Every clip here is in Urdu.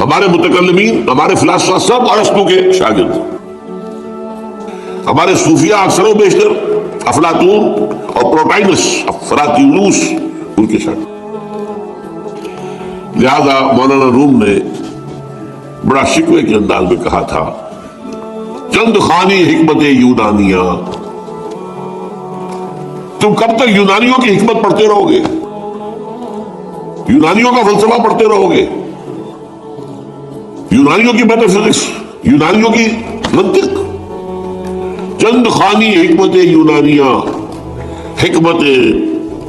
ہمارے متکلمین، ہمارے فلاسفہ سب ارسطو کے شاگرد، ہمارے صوفیہ اکثر و بیشتر افلاطون اور پروٹائنس افلاطونوس ان کے شاگرد۔ لہذا مولانا روم نے بڑا شکوے کے انداز میں کہا تھا، چند خانی حکمت یونانیہ، تم کب تک یونانیوں کی حکمت پڑھتے رہو گے، یونانیوں کا فلسفہ پڑھتے رہو گے، یونانیوں کی میٹا فزکس، یونانیوں کی منطق؟ چند خانی حکمت یونانیہ، حکمت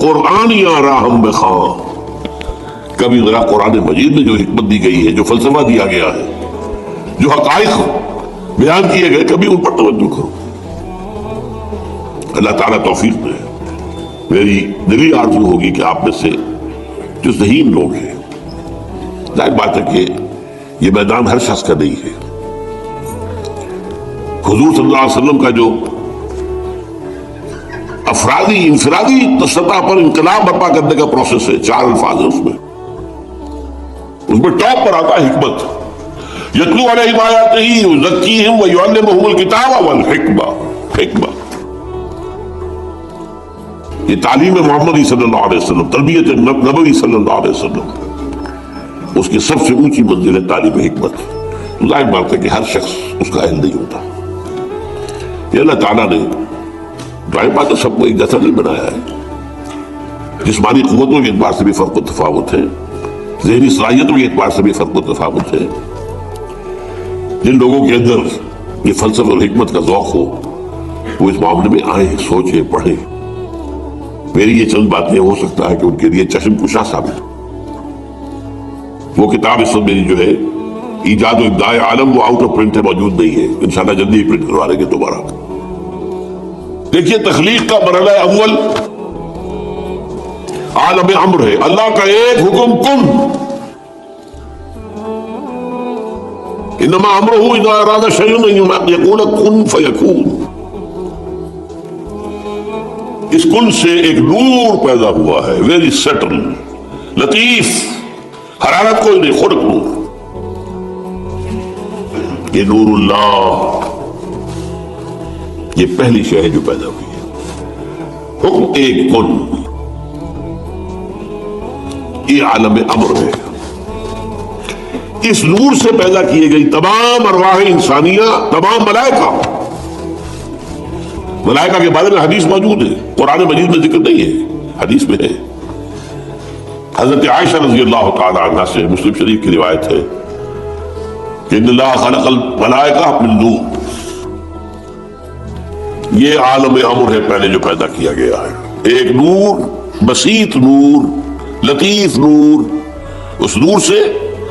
قرآنیہ راہم بخواں۔ کبھی ذرا قرآن مجید میں جو حکمت دی گئی ہے، جو فلسفہ دیا گیا ہے، جو حقائق بیان کیے گئے، کبھی ان پر توجہ کرو۔ اللہ تعالیٰ توفیق دے۔ میری دلی آرزو ہوگی کہ آپ میں سے جو ذہین لوگ ہیں، ظاہر بات ہے کہ یہ میدان ہر شخص کا نہیں ہے، حضور صلی اللہ علیہ وسلم کا جو افرادی انفرادی سطح پر انقلاب برپا کرنے کا پروسیس ہے، 4 الفاظ ہیں اس میں ٹاپ پر آتا ہے حکمت، یتلو علیہم آیاتہ یزکیہم ویعلمہم الکتاب والحکمہ۔ حکمہ یہ تعلیم محمدی صلی اللہ علیہ وسلم، تربیت نبوی صلی اللہ علیہ وسلم، اس کی سب سے اونچی منزل ہے تعلیم حکمت۔ ظاہر بات ہے کہ ہر شخص اس کا اہل نہیں ہوتا۔ یہ اللہ تعالیٰ نے ظاہر بات ہے سب کو ایک جیسا نہیں بنایا ہے، جسمانی قوتوں کے اعتبار سے بھی فرق و تفاوت ہے، ذہنی صلاحیتوں کے اعتبار سے بھی فرق و تفاوت ہے۔ جن لوگوں کے اندر یہ فلسفہ اور حکمت کا ذوق ہو وہ اس معاملے میں آئیں، سوچیں، پڑھیں۔ میری یہ چند باتیں ہو سکتا ہے کہ ان کے لیے چشم کشا ثابت ہو۔ وہ کتاب اس وقت میری جو ہے ایجاد و ابداع عالم، وہ آؤٹ آف پرنٹ ہے، موجود نہیں ہے، انشاءاللہ جلدی ہی پرنٹ کروا لیں گے دوبارہ۔ دیکھیے تخلیق کا مرحلہ اول عالم امر ہے، اللہ کا ایک حکم کن، انما امرہ اذا اراد شیئا ان یقول کن فیکون۔ اس کن سے ایک نور پیدا ہوا ہے، ویری سٹل، لطیف، حرارت کوئی نہیں، خلق نور۔ یہ نور اللہ، یہ پہلی شے ہے جو پیدا ہوئی ہے۔ حکم ایک کن، یہ عالم امر ہے۔ اس نور سے پیدا کی گئی تمام ارواح انسانیہ، تمام ملائکہ۔ ملائکہ کے بارے میں حدیث موجود ہے، قرآن مجید میں ذکر نہیں ہے، حدیث میں ہے۔ حضرت عائشہ رضی اللہ تعالی عنہ سے مسلم شریف کی روایت ہے کہ ان اللہ خلق الملائکہ من نور۔ یہ عالم امر ہے پہلے جو پیدا کیا گیا ہے، ایک نور، بسیط نور، لطیف نور۔ اس نور سے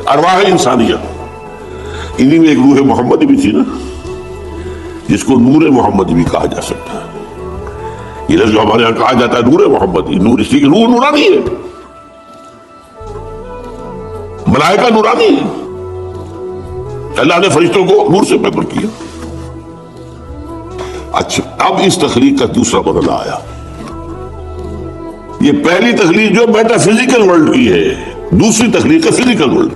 ارواح انسانیہ، انہی میں ایک روح محمدی بھی تھی نا، جس کو نور محمدی بھی کہا جا سکتا ہے۔ یہ لفظ جو ہمارے یہاں کہا جاتا ہے نور محمدی، نور اس لیے کہ نور نورانی ہے، ملائکہ نورانی ہے، اللہ نے فرشتوں کو نور سے پیدا کیا۔ اچھا، اب اس تخلیق کا دوسرا مرحلہ آیا۔ یہ پہلی تخلیق جو میٹا فزیکل ورلڈ کی ہے، دوسری تخلیق ہے فزیکل ورلڈ۔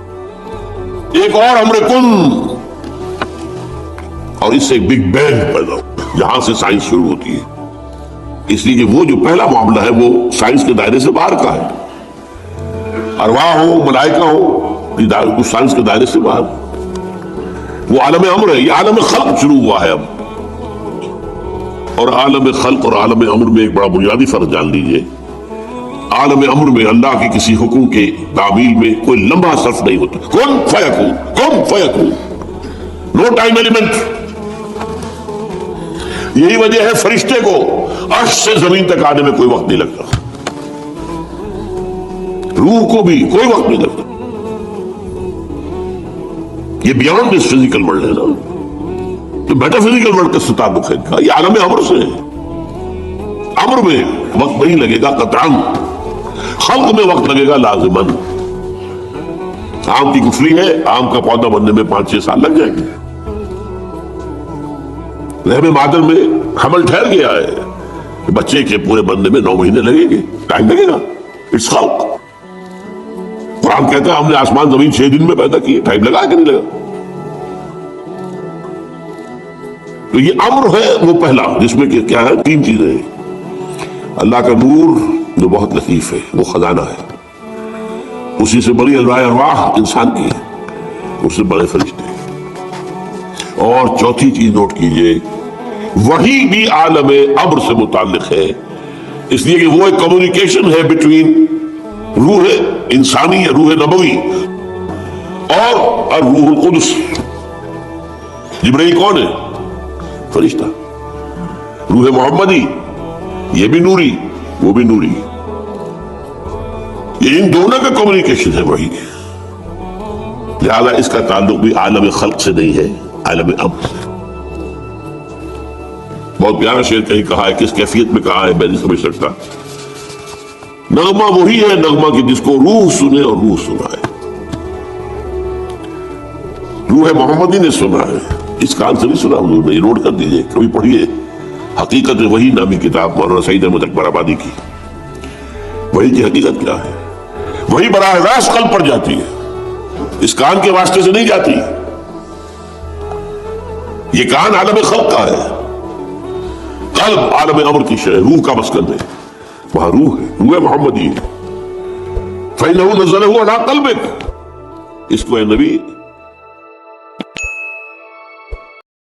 ایک اور امر کن، اور اس سے ایک بگ بینگ پیدا ہو، جہاں سے سائنس شروع ہوتی ہے۔ اس لیے کہ وہ جو پہلا معاملہ ہے وہ سائنس کے دائرے سے باہر کا ہے، ارواح ہو، ملائکہ ہو، یہ سائنس کے دائرے سے باہر۔ وہ عالم امر ہے، یہ عالم خلق شروع ہوا ہے اب۔ اور عالم خلق اور عالم امر میں ایک بڑا بنیادی فرق جان لیجئے۔ عالم امر میں اللہ کے کسی حکم کے تعمیل میں کوئی لمبا صرف نہیں ہوتا، کن فیکون، کن فیکون، نو ٹائم ایلیمنٹ۔ یہی وجہ ہے فرشتے کو عرش سے زمین تک آنے میں کوئی وقت نہیں لگتا، روح کو بھی کوئی وقت نہیں لگتا۔ یہ بیانڈ دس فزیکل ورلڈ ہے نا، تو میٹا فزیکل ورلڈ کا تعلق ہے، یہ عالم امر سے ہے۔ امر میں وقت نہیں لگے گا قطعاً، خلق میں وقت لگے گا لازماً۔ آم کی گٹھلی ہے، آم کا پودا بننے میں 5-6 سال لگ جائیں گے۔ رحم مادر میں حمل ٹھہر گیا ہے، بچے کے پورے بننے میں 9 مہینے لگیں گے، ٹائم لگے گا، اٹس خلق۔ قرآن کہتا ہے ہم نے آسمان زمین 6 دن میں پیدا کیے. ٹائم لگا کہ نہیں لگا؟ تو یہ امر ہے وہ پہلا جس میں کیا ہے 3 چیزیں ہیں. اللہ کا نور جو بہت لطیف ہے، وہ خزانہ ہے، اسی سے بڑی ارواح انسان کی ہے، اس سے بڑے فرشتے. اور چوتھی چیز نوٹ کیجئے، وہی بھی عالم امر سے متعلق ہے، اس لیے کہ وہ ایک کمیونیکیشن ہے بٹوین روح انسانی، روح نبوی اور روح القدس. جبرائیل کون ہے؟ فرشتہ. روح محمدی یہ بھی نوری، وہ بھی نوری. یہ ان دونوں کا کمیونیکیشن ہے وہی. لہذا اس کا تعلق بھی عالم خلق سے نہیں ہے، عالم امر سے. بہت پیارا شعر کہیں کہا ہے، کس کیفیت میں کہا ہے میں نہیں سمجھ سکتا. نغمہ وہی ہے نغمہ کی جس کو روح سنے اور روح سنائے. روح محمدی نے سنا ہے، اس کان سے نہیں سنا حضور نے. نوٹ کر دیجئے، کبھی پڑھیے حقیقت وہی نامی کتاب مولانا سعید احمد اکبر آبادی کی. وہی کی حقیقت کیا ہے؟ وہی براہ راست قلب پر جاتی ہے، اس کان کے واسطے سے نہیں جاتی. یہ کان عالم خلق کا ہے، قلب عالم امر کی شے، روح کا مسکن ہے. وہاں روح ہے، روح محمدی ہے. فَإِنَّهُ نَزَّلَهُ عَلَىٰ قَلْبِكَ. اس کو اے نبی